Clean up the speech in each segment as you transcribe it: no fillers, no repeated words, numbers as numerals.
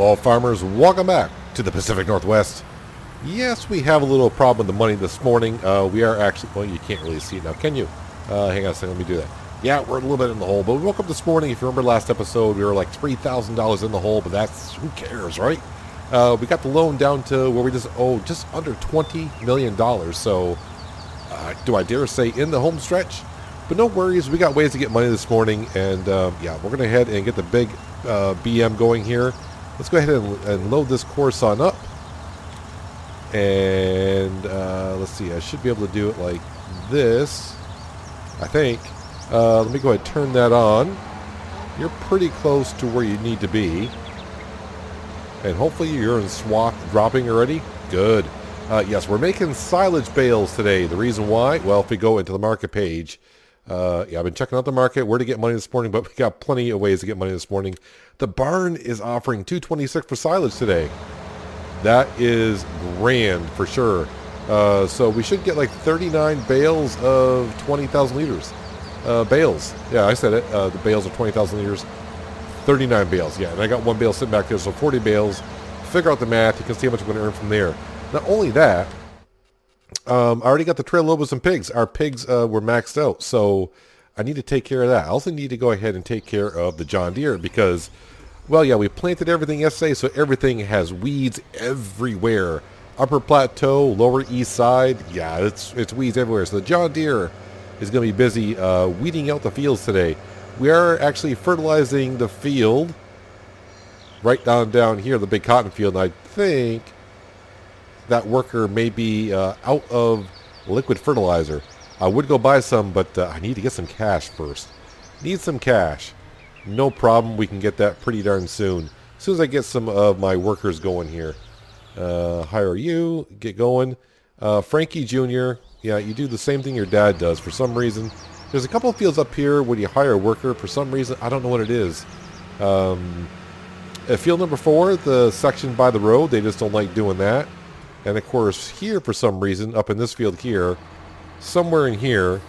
Hello farmers, welcome back to the Pacific Northwest. Yes, we have a little problem with the money this morning. We are actually, well, you can't really see it now, can you? Hang on a second, let me do that. Yeah, we're a little bit in the hole, but we woke up this morning. If you remember last episode, we were like $3,000 in the hole, but that's, who cares, right? We got the loan down to where we just owe just under $20 million. So, do I dare say in the home stretch? But no worries, we got ways to get money this morning, and yeah, we're going to head and get the big BM going here. Let's go ahead and load this course on up. And let's see, I should be able to do it like this, I think. Let me go ahead and turn that on. You're pretty close to where you need to be. And hopefully you're in swath dropping already. Good. Yes, we're making silage bales today. The reason why? Well, if we go into the market page, yeah, I've been checking out the market, where to get money this morning, but we got plenty of ways to get money this morning. The barn is offering $226 for silage today. That is grand for sure. So we should get like 39 bales of 20,000 liters. Bales. Yeah, I said it. The bales are 20,000 liters. 39 bales. Yeah, and I got one bale sitting back there, so 40 bales. Figure out the math. You can see how much I'm going to earn from there. Not only that, I already got the Trail Lobos and pigs. Our pigs were maxed out, so I need to take care of that. I also need to go ahead and take care of the John Deere because, well, yeah, we planted everything yesterday, so everything has weeds everywhere. Upper Plateau, Lower East Side, yeah, it's weeds everywhere. So the John Deere is going to be busy weeding out the fields today. We are actually fertilizing the field right down here, the big cotton field, and I think that worker may be out of liquid fertilizer. I would go buy some, but I need to get some cash first. Need some cash. No problem, we can get that pretty darn soon. As soon as I get some of my workers going here. Hire you, get going. Frankie Jr., yeah, you do the same thing your dad does. For some reason, there's a couple of fields up here when you hire a worker. For some reason, I don't know what it is. At field number 4, the section by the road, they just don't like doing that. And of course, here for some reason, up in this field here, somewhere in here,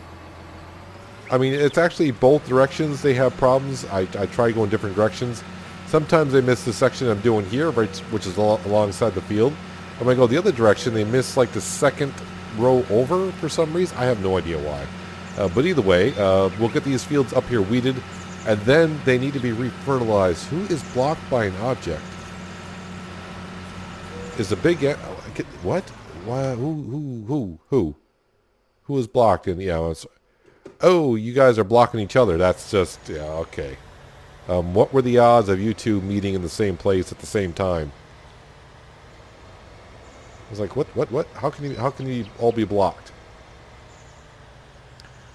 I mean, it's actually both directions they have problems. I try going different directions. Sometimes they miss the section I'm doing here, right, which is alongside the field. And when I go the other direction, they miss like the second row over for some reason. I have no idea why. But either way, we'll get these fields up here weeded, and then they need to be refertilized. Who is blocked by an object? Is the big... What? Why? Who is blocked? And yeah, oh, you guys are blocking each other. That's just, yeah, okay. What were the odds of you two meeting in the same place at the same time? I was like, what? How can you all be blocked?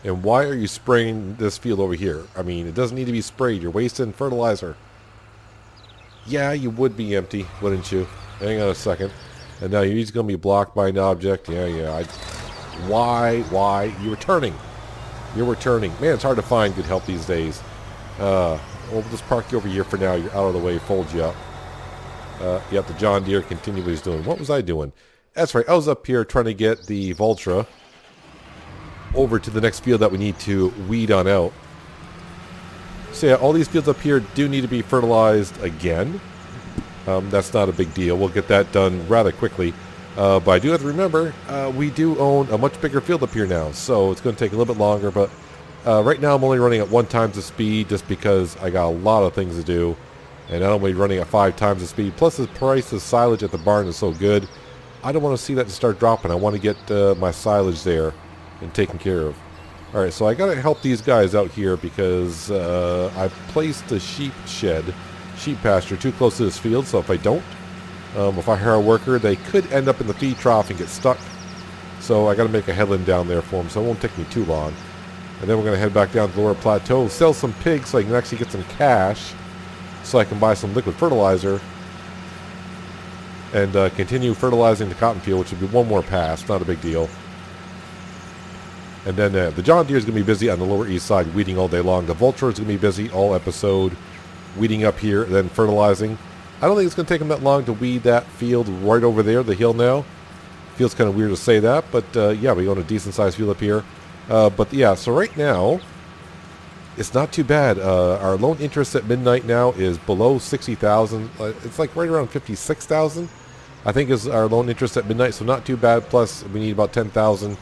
And why are you spraying this field over here? I mean, it doesn't need to be sprayed. You're wasting fertilizer. Yeah, you would be empty, wouldn't you? Hang on a second. And now he's going to be blocked by an object. Yeah. Why? You're returning. Man, it's hard to find good help these days. We'll just park you over here for now. You're out of the way. Fold you up. Yep, the John Deere continued what he's doing. What was I doing? That's right. I was up here trying to get the Valtra over to the next field that we need to weed on out. So yeah, all these fields up here do need to be fertilized again. That's not a big deal. We'll get that done rather quickly. But I do have to remember, we do own a much bigger field up here now, so it's going to take a little bit longer. But right now I'm only running at 1 times the speed just because I got a lot of things to do. And I don't want to be running at 5 times the speed. Plus the price of silage at the barn is so good. I don't want to see that start dropping. I want to get my silage there and taken care of. Alright, so I got to help these guys out here because I placed a sheep pasture too close to this field. So if I don't, if I hire a worker, they could end up in the feed trough and get stuck. So I got to make a headland down there for them, so it won't take me too long. And then we're going to head back down to the Lower Plateau, sell some pigs so I can actually get some cash, so I can buy some liquid fertilizer and continue fertilizing the cotton field, which would be one more pass, not a big deal. And then the John Deere is going to be busy on the Lower East Side weeding all day long. The Vulture is going to be busy all episode weeding up here, then fertilizing. I don't think it's going to take them that long to weed that field right over there, the hill now. Feels kind of weird to say that, but yeah, we own a decent sized field up here. But yeah, so right now, It's not too bad. Our loan interest at midnight now is below 60,000. It's like right around 56,000. I think is our loan interest at midnight, so not too bad. Plus, we need about 10,000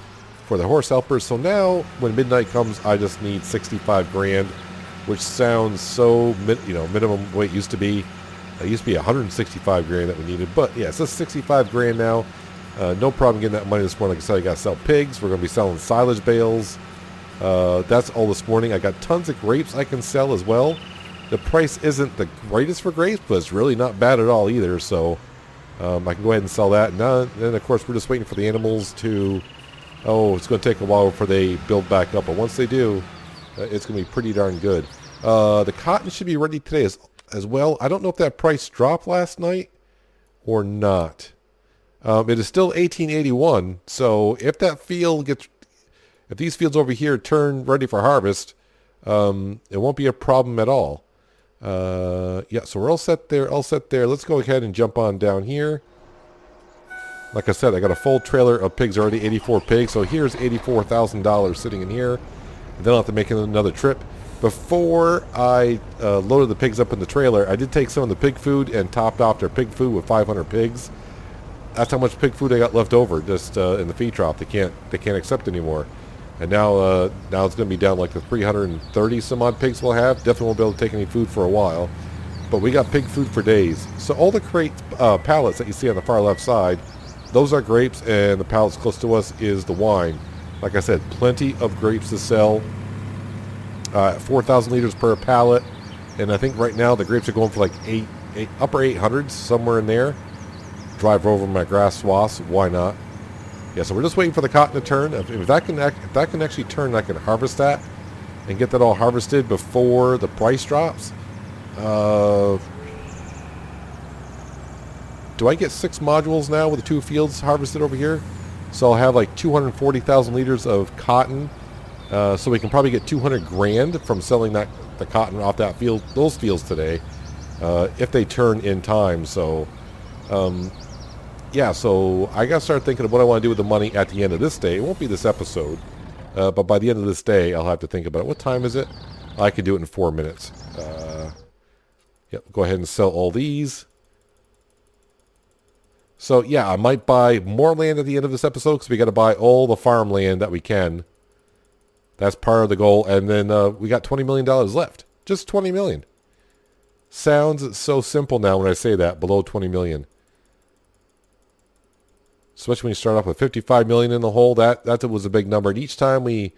for the horse helpers. So now, when midnight comes, I just need 65 grand, which sounds so, minimum weight used to be. It used to be 165 grand that we needed, but yeah, it's just 65 grand now. No problem getting that money this morning. Like I said, I got to sell pigs. We're going to be selling silage bales. That's all this morning. I got tons of grapes I can sell as well. The price isn't the greatest for grapes, but it's really not bad at all either. So I can go ahead and sell that. And then, of course, we're just waiting for the animals to... Oh, it's going to take a while before they build back up. But once they do, it's going to be pretty darn good. The cotton should be ready today as well. I don't know if that price dropped last night or not. It is still 1881. So if that field gets... If these fields over here turn ready for harvest, it won't be a problem at all. Yeah, so we're all set there. All set there. Let's go ahead and jump on down here. Like I said, I got a full trailer of pigs already, 84 pigs. So here's $84,000 sitting in here. And then I'll have to make another trip. Before I loaded the pigs up in the trailer, I did take some of the pig food and topped off their pig food with 500 pigs. That's how much pig food I got left over just in the feed trough. They can't accept anymore. And now it's going to be down like the 330 some odd pigs we'll have. Definitely won't be able to take any food for a while. But we got pig food for days. So all the pallets that you see on the far left side, those are grapes, and the pallets close to us is the wine. Like I said, plenty of grapes to sell. 4,000 liters per pallet. And I think right now the grapes are going for like upper 800s, somewhere in there. Drive over my grass swaths. Why not? Yeah, so we're just waiting for the cotton to turn. If that can actually turn, I can harvest that and get that all harvested before the price drops. Do I get 6 modules now with the 2 fields harvested over here? So I'll have like 240,000 liters of cotton. So we can probably get 200 grand from selling the cotton off those fields today, if they turn in time. So. Yeah, so I got to start thinking of what I want to do with the money at the end of this day. It won't be this episode, but by the end of this day, I'll have to think about it. What time is it? I can do it in 4 minutes. Yep, go ahead and sell all these. So, yeah, I might buy more land at the end of this episode because we got to buy all the farmland that we can. That's part of the goal. And then we got $20 million left. Just $20 million. Sounds so simple now when I say that, below $20 million. Especially when you start off with 55 million in the hole, that was a big number. And each time we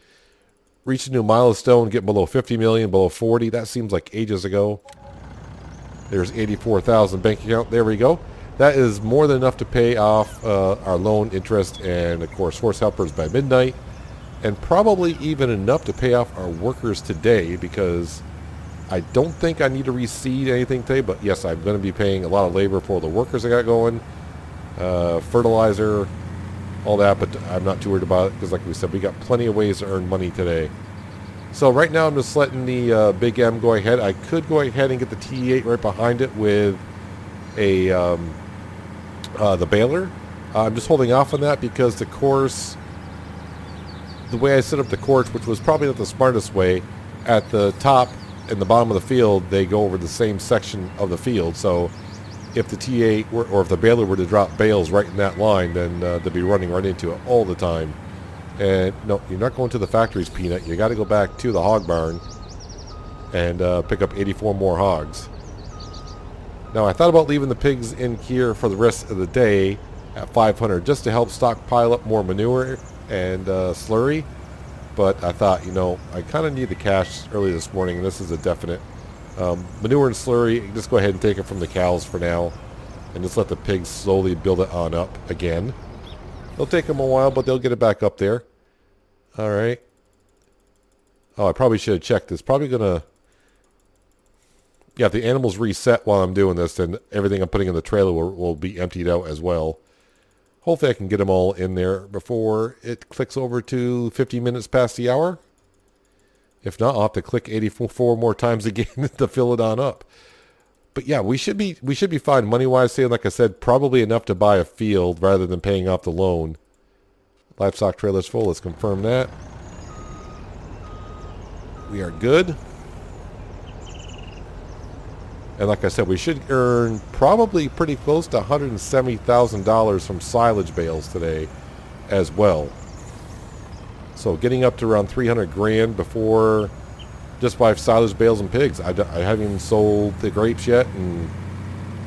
reach a new milestone, get below 50 million, below 40, that seems like ages ago. There's 84,000 bank account. There we go. That is more than enough to pay off our loan interest and, of course, horse helpers by midnight. And probably even enough to pay off our workers today, because I don't think I need to reseed anything today. But yes, I'm going to be paying a lot of labor for the workers I got going. Fertilizer, all that, but I'm not too worried about it because, like we said, we got plenty of ways to earn money today. So right now I'm just letting the Big M go ahead. I could go ahead and get the T8 right behind it with the baler. I'm just holding off on that because the course, the way I set up the course, which was probably not the smartest way, at the top and the bottom of the field, they go over the same section of the field. So if the T8 or if the baler were to drop bales right in that line, then they'd be running right into it all the time. And no, you're not going to the factories, Peanut. You got to go back to the hog barn and pick up 84 more hogs. Now, I thought about leaving the pigs in here for the rest of the day at 500 just to help stockpile up more manure and slurry. But I thought, I kind of need the cash early this morning, and this is a definite. Manure and slurry, just go ahead and take it from the cows for now and just let the pigs slowly build it on up again. It'll take them a while, but they'll get it back up there. All right. Oh, I probably should have checked this. Probably going to... Yeah, if the animals reset while I'm doing this, then everything I'm putting in the trailer will be emptied out as well. Hopefully I can get them all in there before it clicks over to 50 minutes past the hour. If not, I'll have to click 84 more times again to fill it on up. But yeah, we should be fine money-wise. Saying, like I said, probably enough to buy a field rather than paying off the loan. Livestock trailer's full. Let's confirm that. We are good. And like I said, we should earn probably pretty close to $170,000 from silage bales today as well. So getting up to around 300 grand before just by silage bales and pigs. I haven't even sold the grapes yet, and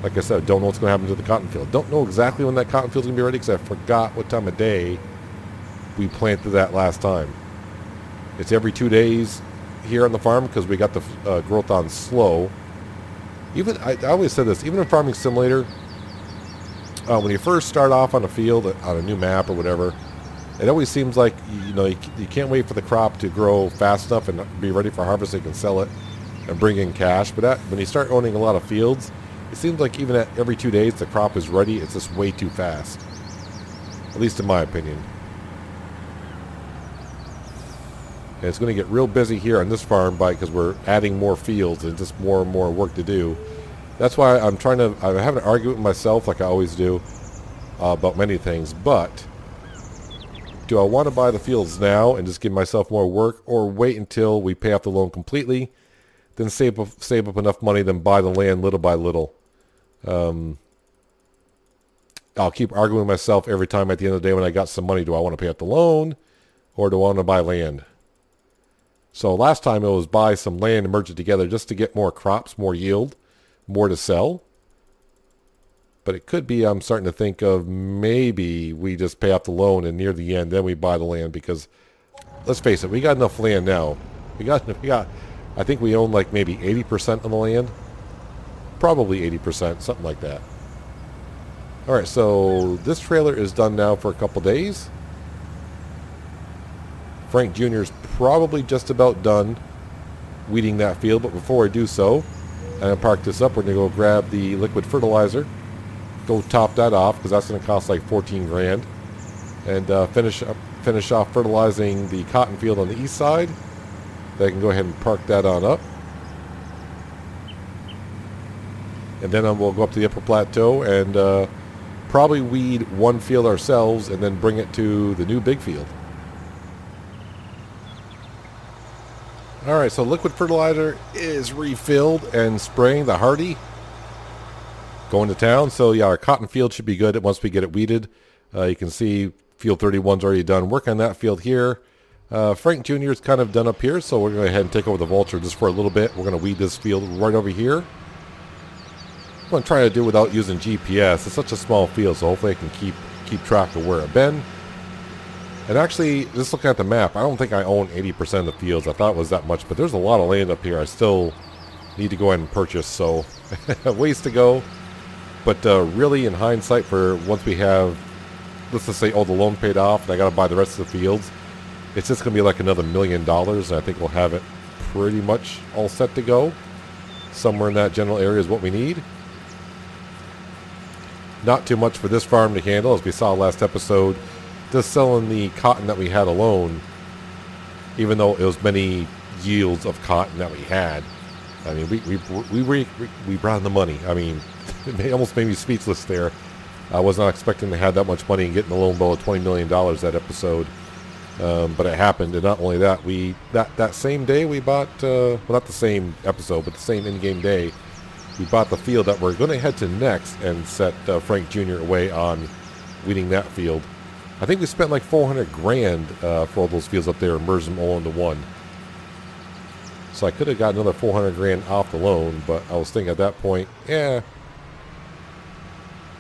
like I said, don't know what's going to happen to the cotton field. Don't know exactly when that cotton field's going to be ready because I forgot what time of day we planted that last time. It's every 2 days here on the farm because we got the growth on slow. Even I always said this, even in Farming Simulator, when you first start off on a field on a new map or whatever, it always seems like you can't wait for the crop to grow fast enough and be ready for harvest so you can sell it and bring in cash. But when you start owning a lot of fields, it seems like even at every 2 days the crop is ready. It's just way too fast, at least in my opinion. And it's going to get real busy here on this farm because we're adding more fields and just more and more work to do. That's why I'm having an argument with myself like I always do about many things. But do I want to buy the fields now and just give myself more work, or wait until we pay off the loan completely, then save up enough money, then buy the land little by little? I'll keep arguing with myself every time at the end of the day when I got some money. Do I want to pay off the loan, or do I want to buy land? So last time it was buy some land and merge it together just to get more crops, more yield, more to sell. But it could be I'm starting to think of maybe we just pay off the loan and near the end then we buy the land, because let's face it, we got enough land now. We got I think we own like maybe 80% of the land. Probably 80%, something like that. Alright, so this trailer is done now for a couple days. Frank Jr. is probably just about done weeding that field, but before I do so, I'm going to park this up. We're going to go grab the liquid fertilizer, go top that off because that's going to cost like 14 grand, and finish off fertilizing the cotton field on the east side. Then I can go ahead and park that on up. And then we'll go up to the upper plateau and probably weed one field ourselves and then bring it to the new big field. Alright, so liquid fertilizer is refilled and spraying the Hardy. Going to town. So yeah, our cotton field should be good once we get it weeded. You can see field 31's already done work on that field here. Frank Jr. is kind of done up here, so we're going to go ahead and take over the Vulture just for a little bit. We're going to weed this field right over here. I'm going to try to do it without using GPS. It's such a small field, so hopefully I can keep track of where I've been. And actually, just looking at the map, I don't think I own 80% of the fields. I thought it was that much, but there's a lot of land up here I still need to go ahead and purchase, so ways to go. But really, in hindsight, for once we have, let's just say, the loan paid off, and I got to buy the rest of the fields, it's just going to be like another $1 million, and I think we'll have it pretty much all set to go. Somewhere in that general area is what we need. Not too much for this farm to handle, as we saw last episode. Just selling the cotton that we had alone, even though it was many yields of cotton that we had. I mean, we brought in the money. I mean, it almost made me speechless there. I was not expecting to have that much money and getting the loan bill of $20 million that episode, but it happened. And not only that, that same day we bought, well, not the same episode, but the same in-game day, we bought the field that we're going to head to next and set Frank Jr. away on weeding that field. I think we spent like 400 grand for all those fields up there and merged them all into one. So I could have got another 400 grand off the loan, but I was thinking at that point, yeah,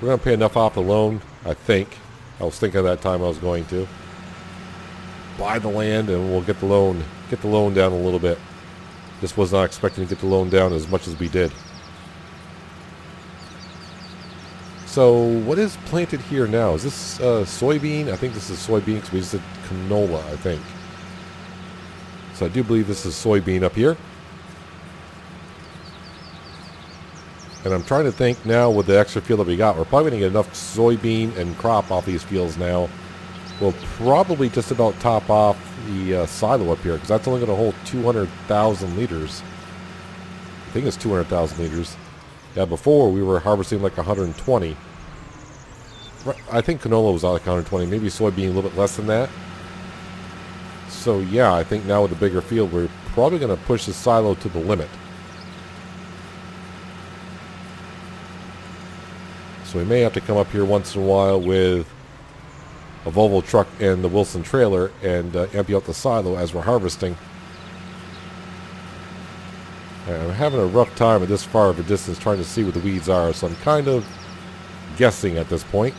we're going to pay enough off the loan, I think. I was thinking at that time I was going to buy the land and we'll get the loan down a little bit. Just was not expecting to get the loan down as much as we did. So what is planted here now? Is this soybean? I think this is soybean because we just did canola, I think. So I do believe this is soybean up here. And I'm trying to think now with the extra field that we got, we're probably going to get enough soybean and crop off these fields now. We'll probably just about top off the silo up here because that's only going to hold 200,000 liters. I think it's 200,000 liters. Yeah, before we were harvesting like 120. I think canola was like 120, maybe soybean a little bit less than that. So yeah, I think now with the bigger field, we're probably going to push the silo to the limit. So we may have to come up here once in a while with a Volvo truck and the Wilson trailer and empty out the silo as we're harvesting. I'm having a rough time at this far of a distance trying to see what the weeds are, so I'm kind of guessing at this point.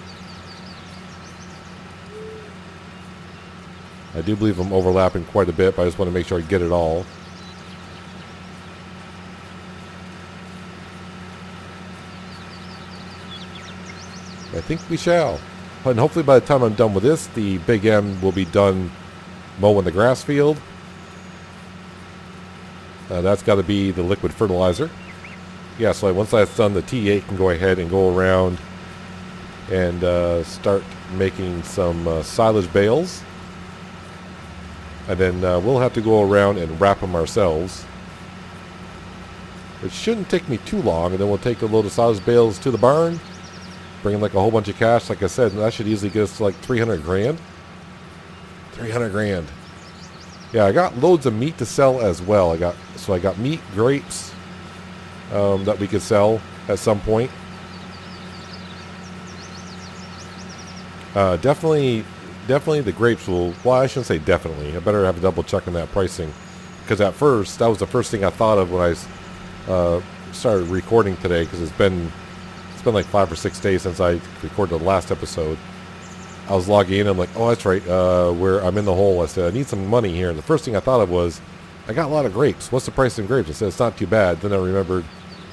I do believe I'm overlapping quite a bit, but I just want to make sure I get it all. I think we shall. And hopefully by the time I'm done with this, the Big M will be done mowing the grass field. That's got to be the liquid fertilizer. Yeah, so once that's done, the T8 can go ahead and go around and start making some silage bales. And then we'll have to go around and wrap them ourselves. It shouldn't take me too long, and then we'll take a load of silage bales to the barn. Bring in like a whole bunch of cash, like I said, and that should easily get us to like 300 grand. 300 grand. Yeah, I got loads of meat to sell as well. I got meat, grapes that we could sell at some point. Definitely the grapes will. Well, I shouldn't say definitely. I better have a double check on that pricing, because at first that was the first thing I thought of when I started recording today, because it's been like 5 or 6 days since I recorded the last episode. I was logging in. I'm like, oh, that's right. Where I'm in the hole. I said, I need some money here. And the first thing I thought of was, I got a lot of grapes. What's the price of grapes? I said, it's not too bad. Then I remembered,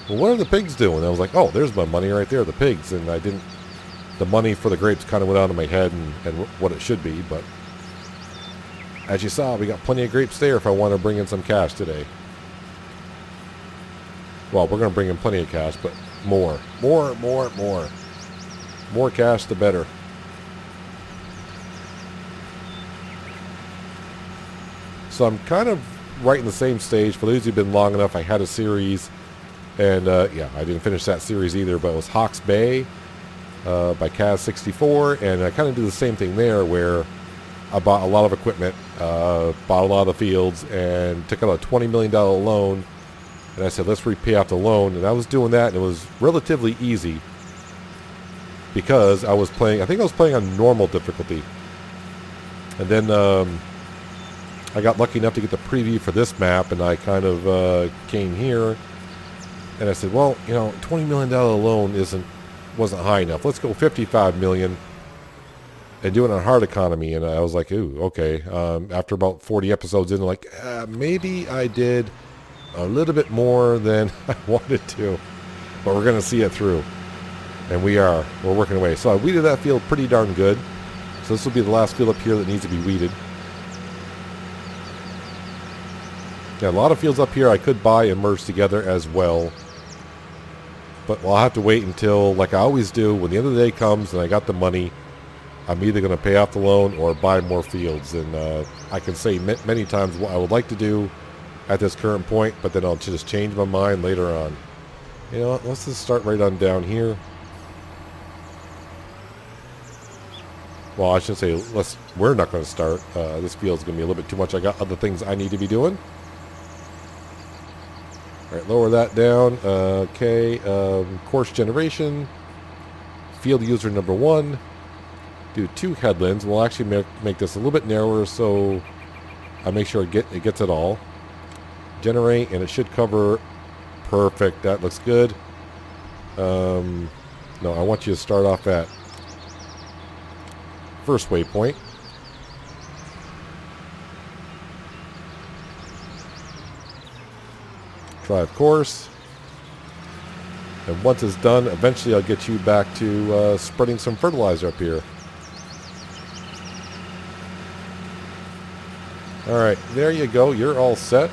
well, what are the pigs doing? And I was like, oh, there's my money right there, the pigs. And the money for the grapes kind of went out of my head and what it should be. But as you saw, we got plenty of grapes there if I want to bring in some cash today. Well, we're going to bring in plenty of cash, but more cash, the better. So I'm kind of right in the same stage. For those who've been long enough, I had a series, and yeah, I didn't finish that series either, but it was Hawke's Bay by Kaz64, and I kind of did the same thing there, where I bought a lot of equipment, bought a lot of the fields, and took out a $20 million loan, and I said, let's repay off the loan, and I was doing that, and it was relatively easy, because I was playing on normal difficulty, and then I got lucky enough to get the preview for this map, and I kind of came here, and I said, well, you know, $20 million loan wasn't high enough. Let's go $55 million and do it on hard economy. And I was like, ooh, okay. After about 40 episodes in, like, maybe I did a little bit more than I wanted to, but we're going to see it through. And we're working away. So I weeded that field pretty darn good. So this will be the last field up here that needs to be weeded. Yeah, a lot of fields up here I could buy and merge together as well. But I'll have to wait until, like I always do, when the end of the day comes and I got the money, I'm either going to pay off the loan or buy more fields. And I can say many times what I would like to do at this current point, but then I'll just change my mind later on. You know what, let's just start right on down here. Well, I should say, we're not going to start. This field's going to be a little bit too much. I got other things I need to be doing. All right, lower that down. Okay, course generation. Field user number 1. Do 2 headlands. We'll actually make this a little bit narrower, so I make sure it gets it all. Generate, and it should cover. Perfect. That looks good. No, I want you to start off at first waypoint. Drive course. And once it's done, eventually I'll get you back to spreading some fertilizer up here. Alright, there you go. You're all set.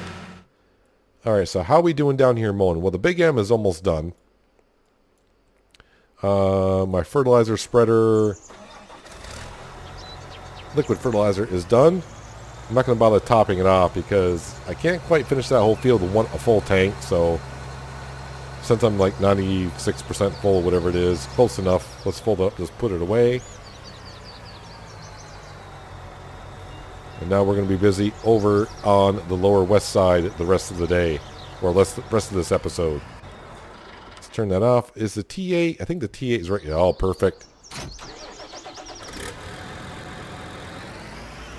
Alright, so how are we doing down here mowing? Well, the Big M is almost done. My fertilizer spreader, liquid fertilizer, is done. I'm not going to bother topping it off because I can't quite finish that whole field with a full tank. So since I'm like 96% full, whatever it is, close enough, let's fold it up, just put it away. And now we're going to be busy over on the lower west side the rest of the day, or the rest of this episode. Let's turn that off. Is the T8? I think the T8 is right. Yeah, oh, perfect.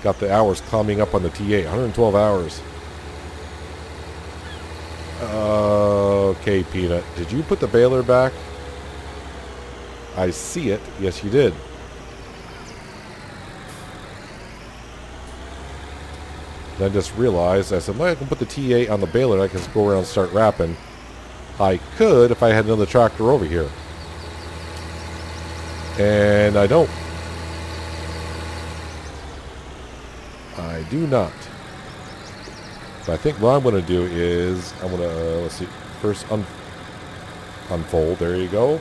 Got the hours climbing up on the T8. 112 hours. Okay, Peanut. Did you put the baler back? I see it. Yes, you did. Then I just realized, I said, well, I can put the T8 on the baler and I can just go around and start wrapping. I could if I had another tractor over here. And I don't. I do not. But I think what I'm going to do is, I'm going to, let's see, first unfold. There you go.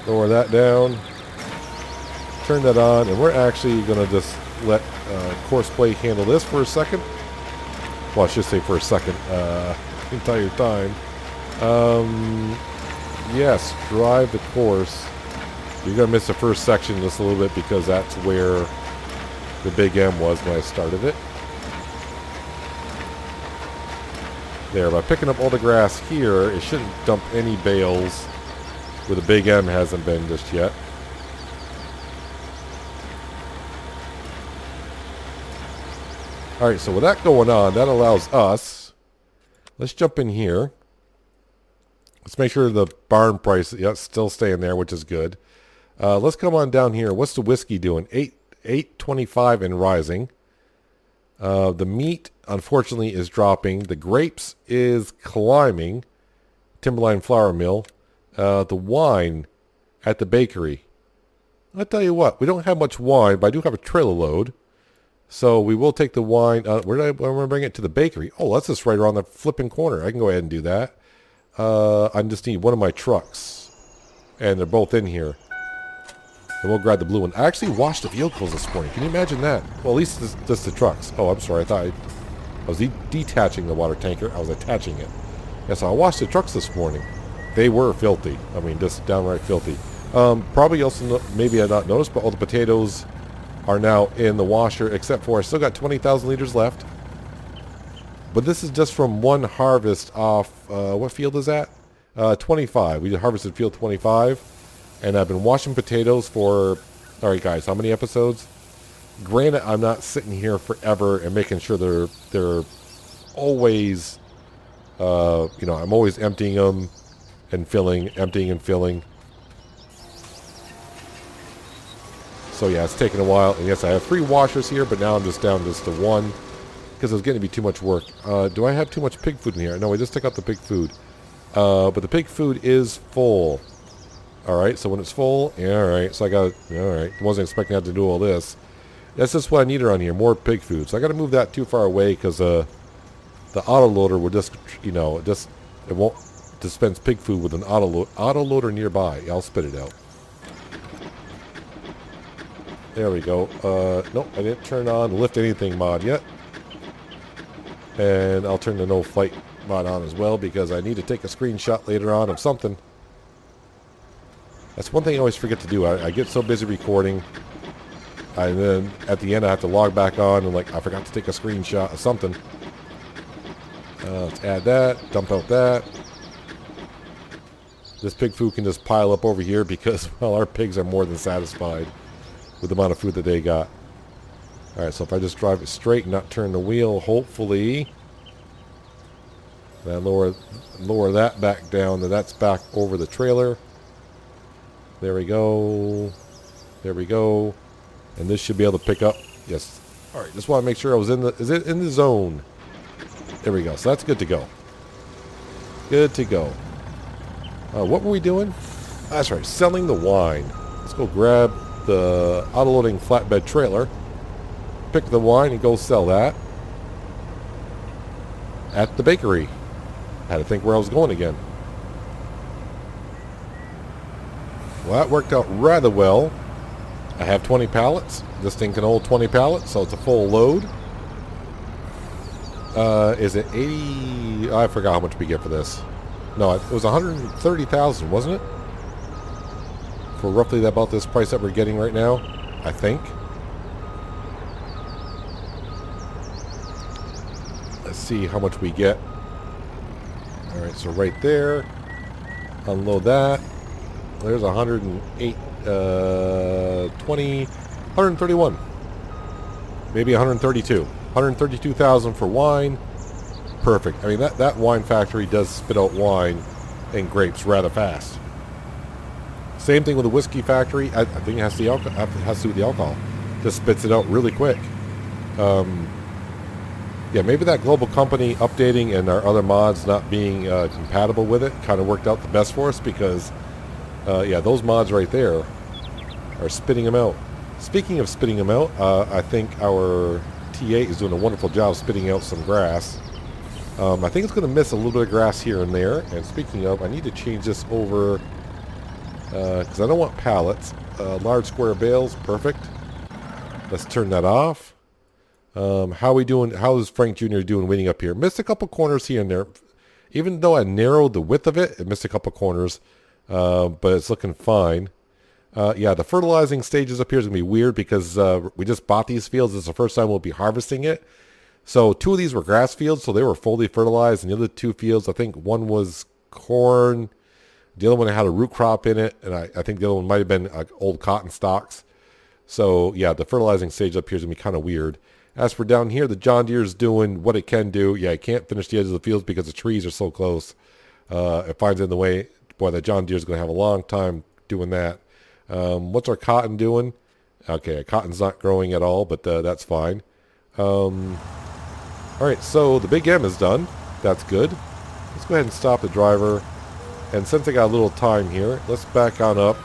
Lower that down. Turn that on. And we're actually going to just let Courseplay handle this for a second. Well, I should say for a second. Entire time. Yes, drive the course. You're going to miss the first section just a little bit because that's where the Big M was when I started it. There, by picking up all the grass here, it shouldn't dump any bales where the Big M hasn't been just yet. Alright, so with that going on, that allows us, let's jump in here. Let's make sure the barn price, yeah, still staying there, which is good. Let's come on down here. What's the whiskey doing? 8.25 and rising. The meat, unfortunately, is dropping. The grapes is climbing. Timberline Flour Mill. The wine at the bakery. I'll tell you what, we don't have much wine, but I do have a trailer load. So we will take the wine. Where did I want to bring it to the bakery? Oh, that's just right around the flipping corner. I can go ahead and do that. I just need one of my trucks. And they're both in here. And we'll grab the blue one. I actually washed the vehicles this morning. Can you imagine that? Well, at least just the trucks. Oh, I'm sorry. I thought I was detaching the water tanker. I was attaching it. Yeah, so I washed the trucks this morning. They were filthy. I mean, just downright filthy. Probably also, maybe I not noticed, but all the potatoes are now in the washer, except for I still got 20,000 liters left. But this is just from one harvest off, what field is that? 25. We harvested field 25. And I've been washing potatoes for, alright guys, how many episodes? Granted, I'm not sitting here forever and making sure they're always, I'm always emptying them and filling, emptying and filling. So yeah, it's taken a while. And yes, I have 3 washers here, but now I'm just down just to 1 because it was getting to be too much work. Do I have too much pig food in here? No, I just took out the pig food. But the pig food is full. Alright, so when it's full, yeah, alright, so I got, alright, wasn't expecting to have to do all this. That's just what I need around here, more pig food. So I got to move that too far away because the autoloader will just, it won't dispense pig food with an autoloader nearby. I'll spit it out. There we go. Nope, I didn't turn on the lift anything mod yet. And I'll turn the no flight mod on as well because I need to take a screenshot later on of something. That's one thing I always forget to do. I get so busy recording, and then at the end I have to log back on and like I forgot to take a screenshot of something. Let's add that, dump out that. This pig food can just pile up over here because, well, our pigs are more than satisfied with the amount of food that they got. Alright, so if I just drive it straight and not turn the wheel, hopefully, then lower that back down, then that's back over the trailer. There we go. There we go. And this should be able to pick up. Yes. All right. Just want to make sure I was in the. Is it in the zone? There we go. So that's good to go. Good to go. What were we doing? That's right. Selling the wine. Let's go grab the autoloading flatbed trailer. Pick the wine and go sell that at the bakery. Had to think where I was going again. Well, that worked out rather well. I have 20 pallets. This thing can hold 20 pallets, so it's a full load. Is it 80? I forgot how much we get for this. No, it was 130,000, wasn't it? For roughly about this price that we're getting right now, I think. Let's see how much we get. All right, so right there. Unload that. There's 108, 20, 131. Maybe 132. 132,000 for wine. Perfect. I mean, that wine factory does spit out wine and grapes rather fast. Same thing with the whiskey factory. I think it has to do with the alcohol. Just spits it out really quick. Yeah, maybe that global company updating and our other mods not being compatible with it kind of worked out the best for us because, yeah, those mods right there are spitting them out. Speaking of spitting them out, I think our T8 is doing a wonderful job spitting out some grass. I think it's going to miss a little bit of grass here and there. And speaking of, I need to change this over because I don't want pallets. Large square bales, perfect. Let's turn that off. How we doing? How is Frank Jr. doing winning up here? Missed a couple corners here and there. Even though I narrowed the width of it, it missed a couple corners. But it's looking fine. Yeah, the fertilizing stages up here is going to be weird because we just bought these fields. This is the first time we'll be harvesting it. So 2 of these were grass fields, so they were fully fertilized. And the other 2 fields, I think one was corn. The other one had a root crop in it. And I think the other one might have been old cotton stalks. So, yeah, the fertilizing stage up here is going to be kind of weird. As for down here, the John Deere is doing what it can do. Yeah, it can't finish the edge of the fields because the trees are so close. It finds it in the way. Boy, the John Deere is going to have a long time doing that. What's our cotton doing? Okay, cotton's not growing at all, but that's fine. All right, so the Big M is done. That's good. Let's go ahead and stop the driver. And since I got a little time here, let's back on up.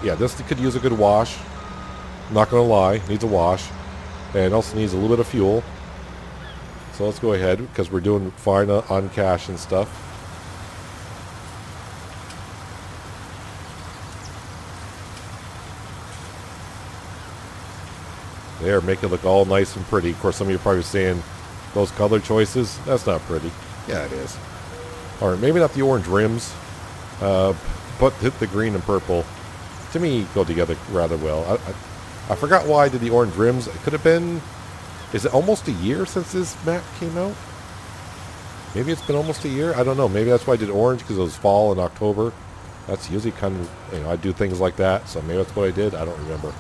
Yeah, this could use a good wash. I'm not going to lie, needs a wash. And also needs a little bit of fuel. So let's go ahead, because we're doing fine on cash and stuff. There, make it look all nice and pretty. Of course, some of you are probably saying, those color choices, that's not pretty. Yeah, it is. All right, maybe not the orange rims, but the green and purple, to me, go together rather well. I forgot why I did the orange rims. It could have been, is it almost a year since this map came out? Maybe it's been almost a year? I don't know. Maybe that's why I did orange, because it was fall in October. That's usually kind of, I do things like that, so maybe that's what I did. I don't remember.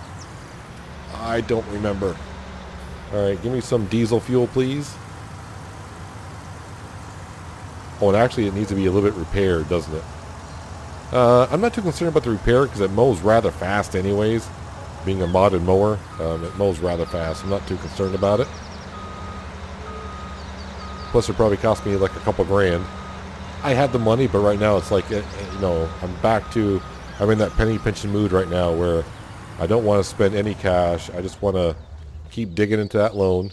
I don't remember. All right, give me some diesel fuel, please. Oh, and actually it needs to be a little bit repaired, doesn't it? I'm not too concerned about the repair because it mows rather fast anyways. Being a modded mower, it mows rather fast. I'm not too concerned about it. Plus it probably cost me like a couple grand. I had the money, but right now it's like, I'm in that penny pinching mood right now where I don't want to spend any cash. I just want to keep digging into that loan.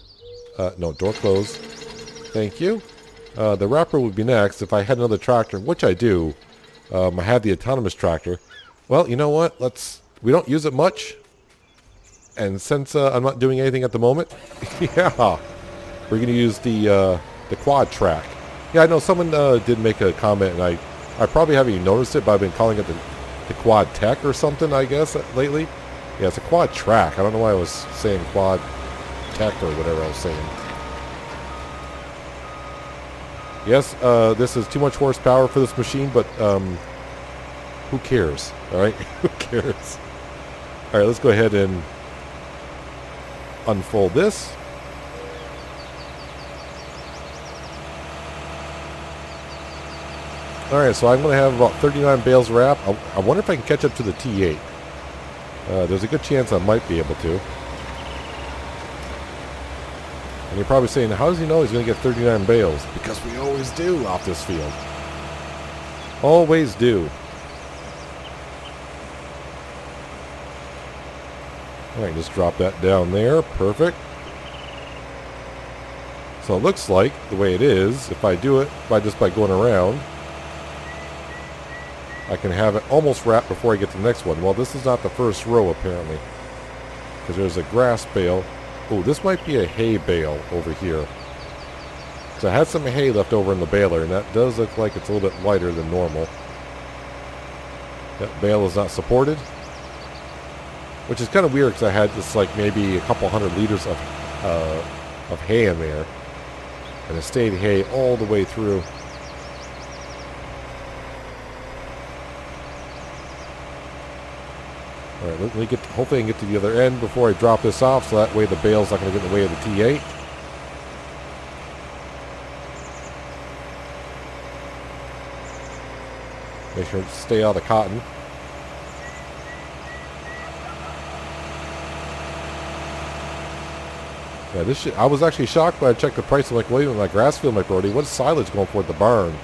No, door closed. Thank you. The wrapper would be next if I had another tractor, which I do. I have the autonomous tractor. Well, you know what? We don't use it much. And since I'm not doing anything at the moment, yeah, we're going to use the quad track. Yeah, I know someone did make a comment, and I probably haven't even noticed it, but I've been calling it the quad tech or something, I guess, lately. Yeah, it's a quad track. I don't know why I was saying quad tech or whatever I was saying. Yes, this is too much horsepower for this machine, but who cares? All right, who cares? All right, let's go ahead and unfold this. All right, so I'm going to have about 39 bales wrapped. I wonder if I can catch up to the T8. There's a good chance I might be able to. And you're probably saying, how does he know he's going to get 39 bales? Because we always do off this field. Always do. All right, just drop that down there. Perfect. So it looks like the way it is, if I do it by going around, I can have it almost wrapped before I get to the next one. Well, this is not the first row, apparently. Because there's a grass bale. Oh, this might be a hay bale over here. Because I had some hay left over in the baler, and that does look like it's a little bit lighter than normal. That bale is not supported. Which is kind of weird, because I had just like maybe a couple 100 liters of hay in there. And it stayed hay all the way through. All right, let me get. Hopefully, I can get to the other end before I drop this off, so that way the bale's not going to get in the way of the T8. Make sure to stay out of the cotton. Yeah, this shit, I was actually shocked when I checked the price. I'm like, wait a minute, my grass field, my priority. What's silage going for at the barn?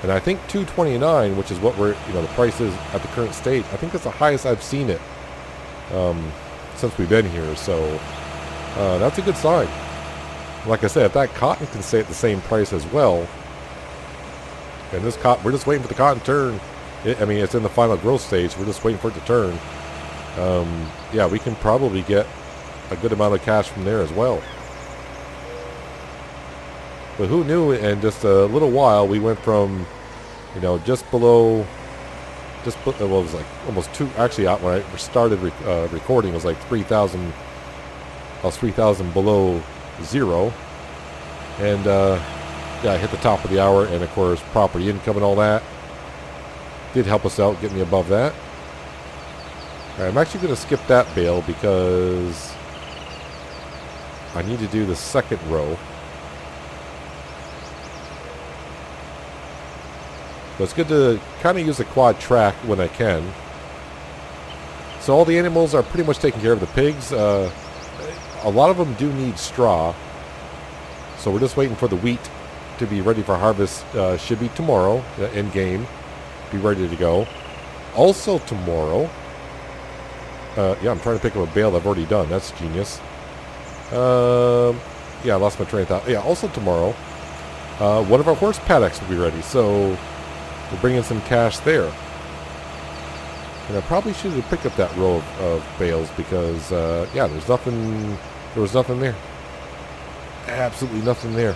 And I think $2.29, which is what we're, the price is at the current state. I think that's the highest I've seen it since we've been here. So that's a good sign. Like I said, if that cotton can stay at the same price as well, and this cotton, we're just waiting for the cotton to turn. It's in the final growth stage. We're just waiting for it to turn. Yeah, we can probably get a good amount of cash from there as well. But who knew, in just a little while, we went from, just below, well, it was like almost two, actually, when I started recording, it was like 3,000, I was 3,000 below zero. And, yeah, I hit the top of the hour, and of course, property income and all that did help us out, get me above that. All right, I'm actually going to skip that bale because I need to do the second row. But it's good to kind of use the quad track when I can. So all the animals are pretty much taken care of. The pigs, a lot of them do need straw. So we're just waiting for the wheat to be ready for harvest. Should be tomorrow, in game. Be ready to go. Also tomorrow, yeah, I'm trying to pick up a bale I've already done. That's genius. Yeah, I lost my train of thought. Yeah, also tomorrow, one of our horse paddocks will be ready. So we'll bring in some cash there. And I probably should have picked up that row of bales because, yeah, there was nothing there. Absolutely nothing there.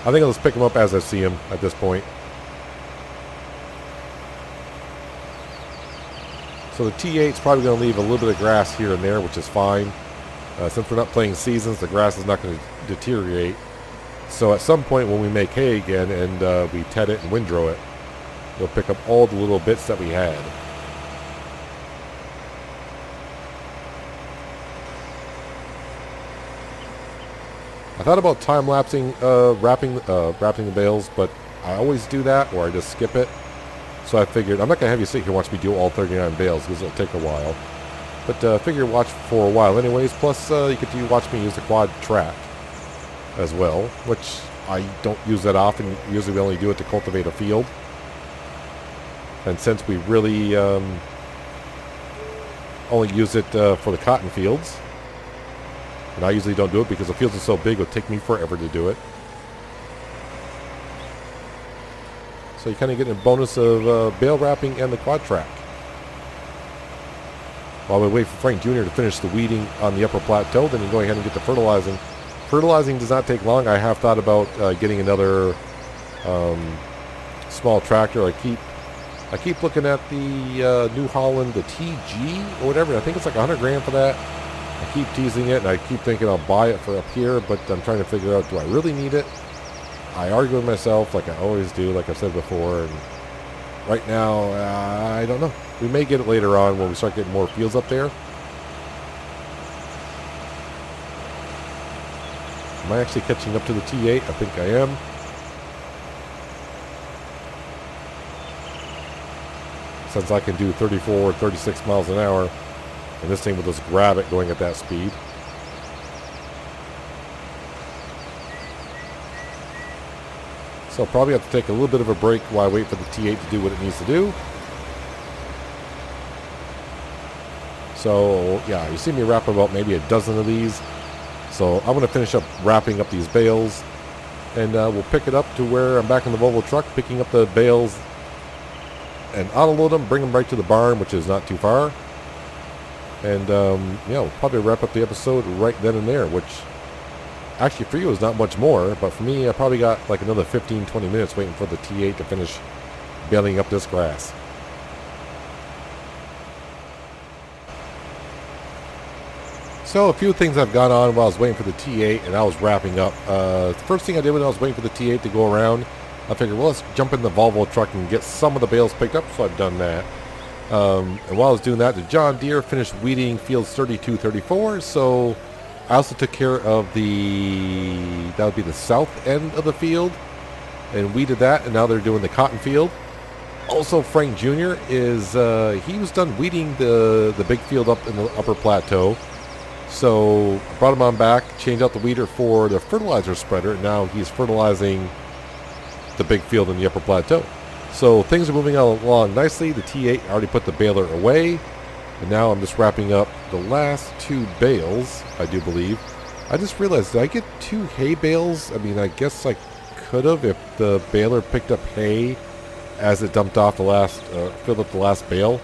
I think I'll just pick them up as I see them at this point. So the T8's probably going to leave a little bit of grass here and there, which is fine. Since we're not playing seasons, the grass is not going to deteriorate. So at some point when we make hay again and we ted it and windrow it, we'll pick up all the little bits that we had. I thought about time-lapsing, wrapping the bales, but I always do that, or I just skip it. So I figured, I'm not going to have you sit here and watch me do all 39 bales, because it'll take a while. But figure watch for a while anyways, plus you get to watch me use the quad track as well, which I don't use that often. Usually we only do it to cultivate a field. And since we really only use it for the cotton fields, and I usually don't do it because the fields are so big, it would take me forever to do it. So you kind of get a bonus of bale wrapping and the quad track. While we wait for Frank Jr. to finish the weeding on the upper plateau, then you go ahead and get the fertilizing. Fertilizing does not take long. I have thought about getting another small tractor. I keep looking at the New Holland, the TG or whatever. I think it's like $100 grand for that. I keep teasing it, and I keep thinking I'll buy it for up here, but I'm trying to figure out, do I really need it? I argue with myself like I always do, like I've said before, and right now, I don't know. We may get it later on when we start getting more fields up there. Am I actually catching up to the T8? I think I am. Since I can do 34 or 36 miles an hour, and this thing will just grab it going at that speed. So I'll probably have to take a little bit of a break while I wait for the T8 to do what it needs to do. So, yeah, you see me wrap about maybe a dozen of these. So I'm going to finish up wrapping up these bales, and we'll pick it up to where I'm back in the Volvo truck, picking up the bales and auto-load them, bring them right to the barn, which is not too far. And, yeah, we'll probably wrap up the episode right then and there, which actually for you is not much more, but for me, I probably got like another 15-20 minutes waiting for the T8 to finish baling up this grass. So a few things I've got on while I was waiting for the T8 and I was wrapping up. The first thing I did when I was waiting for the T8 to go around, I figured, well, let's jump in the Volvo truck and get some of the bales picked up, so I've done that. And while I was doing that, the John Deere finished weeding fields 32, 34. So I also took care of that would be the south end of the field, and weeded that. And now they're doing the cotton field. Also, Frank Jr. he was done weeding the big field up in the upper plateau. So I brought him on back, changed out the weeder for the fertilizer spreader, and now he's fertilizing the big field in the upper plateau. So things are moving along nicely. The T8 already put the baler away, and now I'm just wrapping up the last 2 bales, I do believe. I just realized, did I get 2 hay bales? I mean, I guess I could have if the baler picked up hay as it dumped off filled up the last bale.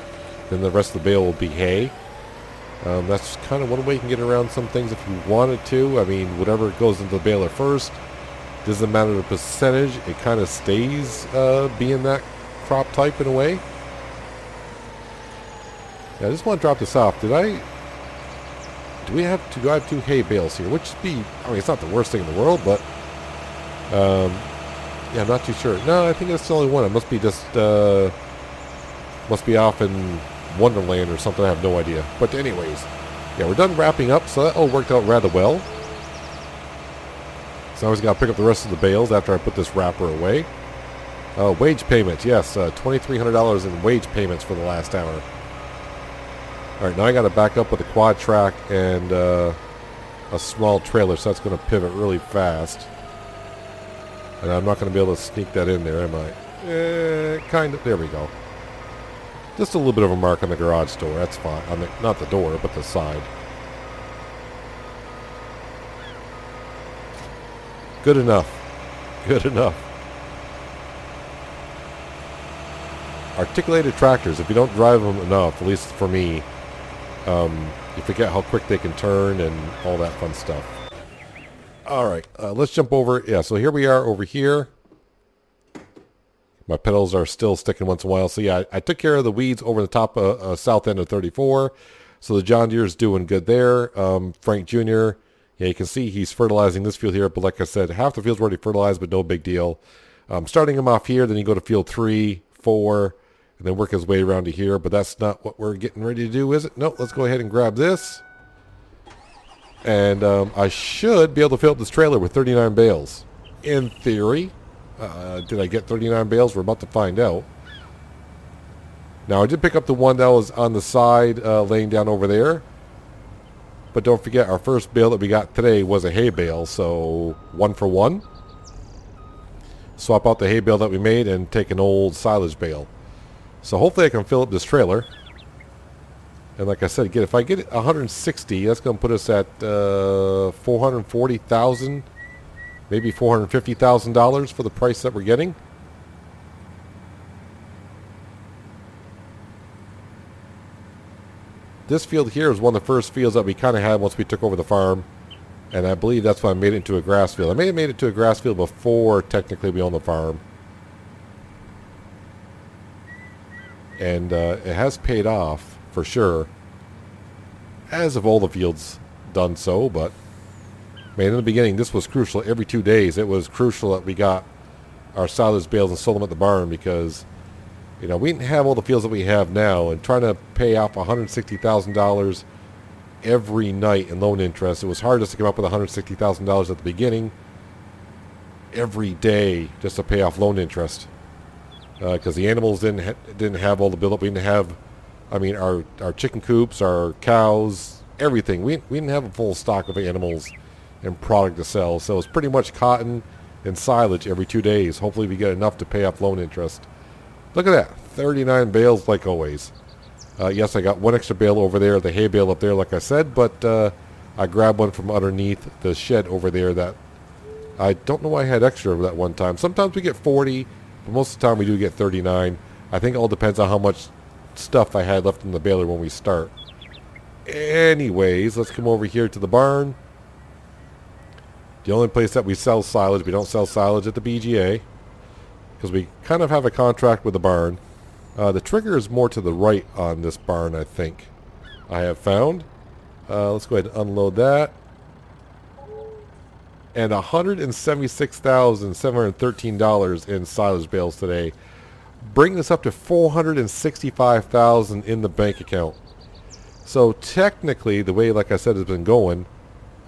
Then the rest of the bale will be hay. That's kind of one way you can get around some things if you wanted to. I mean, whatever goes into the baler first, doesn't matter the percentage, it kind of stays being that crop type in a way. Yeah, I just want to drop this off. Do I have 2 hay bales here? Which would be, I mean, it's not the worst thing in the world, but yeah, I'm not too sure. No, I think that's the only one. It must be just must be off in Wonderland or something. I have no idea. But anyways, yeah, we're done wrapping up, so that all worked out rather well. So I was going to pick up the rest of the bales after I put this wrapper away. Wage payments, yes, $2,300 in wage payments for the last hour. All right, now I got to back up with a quad track and a small trailer, so that's going to pivot really fast. And I'm not going to be able to sneak that in there, am I? Kind of. There we go. Just a little bit of a mark on the garage door. That's fine. Not the door, but the side. Good enough. Good enough. Articulated tractors, if you don't drive them enough, at least for me, you forget how quick they can turn and all that fun stuff. All right, let's jump over. Yeah, so here we are over here. My pedals are still sticking once in a while. So yeah, I took care of the weeds over the top south end of 34. So the John Deere is doing good there. Frank Jr., yeah, you can see he's fertilizing this field here. But like I said, half the field's already fertilized, but no big deal. Starting him off here, then you go to field 3, 4, and then work his way around to here. But that's not what we're getting ready to do, is it? No, let's go ahead and grab this. And I should be able to fill up this trailer with 39 bales. In theory. Did I get 39 bales? We're about to find out. Now, I did pick up the one that was on the side laying down over there. But don't forget, our first bale that we got today was a hay bale. So, 1 for 1. Swap out the hay bale that we made and take an old silage bale. So, hopefully I can fill up this trailer. And like I said, if I get 160, that's going to put us at $440,000, maybe $450,000 for the price that we're getting. This field here is one of the first fields that we kind of had once we took over the farm. And I believe that's why I made it into a grass field. I may have made it to a grass field before technically we owned the farm. And it has paid off. For sure, as have all the fields done so, but man, in the beginning this was crucial. Every 2 days it was crucial that we got our silage bales and sold them at the barn, because we didn't have all the fields that we have now, and trying to pay off $160,000 every night in loan interest, it was hard just to come up with $160,000 at the beginning every day just to pay off loan interest, because the animals didn't have all the buildup. We didn't have, I mean, our chicken coops, our cows, everything. We didn't have a full stock of animals and product to sell. So it's pretty much cotton and silage every 2 days. Hopefully we get enough to pay off loan interest. Look at that. 39 bales like always. Yes, I got one extra bale over there, the hay bale up there, like I said. But I grabbed one from underneath the shed over there that I don't know why I had extra that one time. Sometimes we get 40, but most of the time we do get 39. I think it all depends on how much stuff I had left in the baler when we start. Anyways, let's come over here to the barn. The only place that we sell silage, we don't sell silage at the BGA, because we kind of have a contract with the barn. The trigger is more to the right on this barn, I think. I have found. Let's go ahead and unload that. And $176,713 in silage bales today. bringing us up to $465,000 in the bank account. So technically, the way, like I said, it's been going,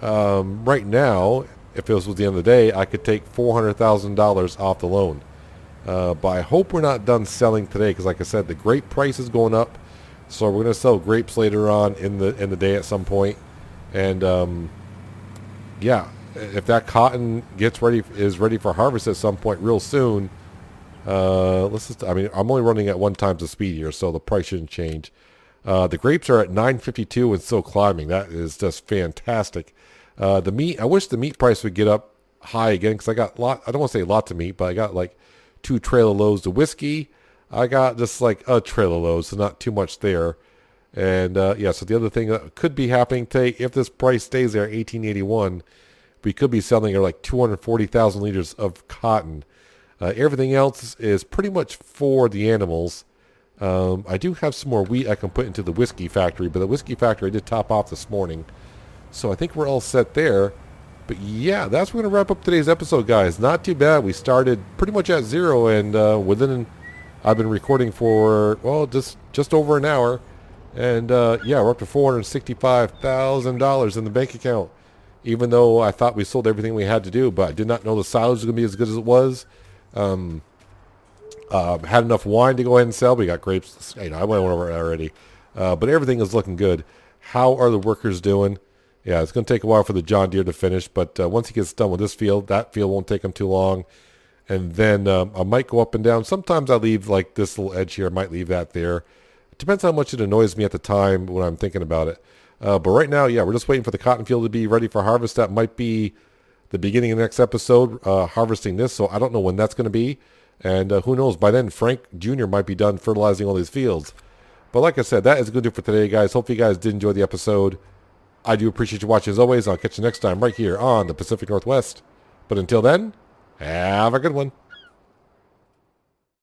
right now, if this was the end of the day, I could take $400,000 off the loan. But I hope we're not done selling today, because like I said, the grape price is going up. So we're going to sell grapes later on in the day at some point. And yeah, if that cotton is ready for harvest at some point real soon, I mean, I'm only running at 1 times the speed here, so the price shouldn't change. The grapes are at $9.52 and still climbing. That is just fantastic. The meat, I wish the meat price would get up high again, because I got I don't want to say lots of meat, but I got like 2 trailer loads of whiskey. I got just like a trailer load, so not too much there. And yeah, so the other thing that could be happening today, if this price stays there, 1881, we could be selling like 240,000 liters of cotton. Everything else is pretty much for the animals. I do have some more wheat I can put into the whiskey factory, but the whiskey factory I did top off this morning. So I think we're all set there. But yeah, that's where we're going to wrap up today's episode, guys. Not too bad. We started pretty much at zero, and I've been recording for, well, just over an hour. And yeah, we're up to $465,000 in the bank account. Even though I thought we sold everything we had to do, but I did not know the silage was going to be as good as it was. Had enough wine to go ahead and sell. We got grapes. I went over it already. But everything is looking good. How are the workers doing? Yeah, it's going to take a while for the John Deere to finish, but once he gets done with this field, that field won't take him too long. And then I might go up and down. Sometimes I leave like this little edge here. I might leave that there. It depends how much it annoys me at the time when I'm thinking about it. But right now, yeah, we're just waiting for the cotton field to be ready for harvest. That might be the beginning of the next episode, harvesting this. So I don't know when that's going to be. And who knows, by then Frank Jr. might be done fertilizing all these fields. But like I said, that is going to do it for today, guys. Hope you guys did enjoy the episode. I do appreciate you watching as always. I'll catch you next time right here on the Pacific Northwest. But until then, have a good one.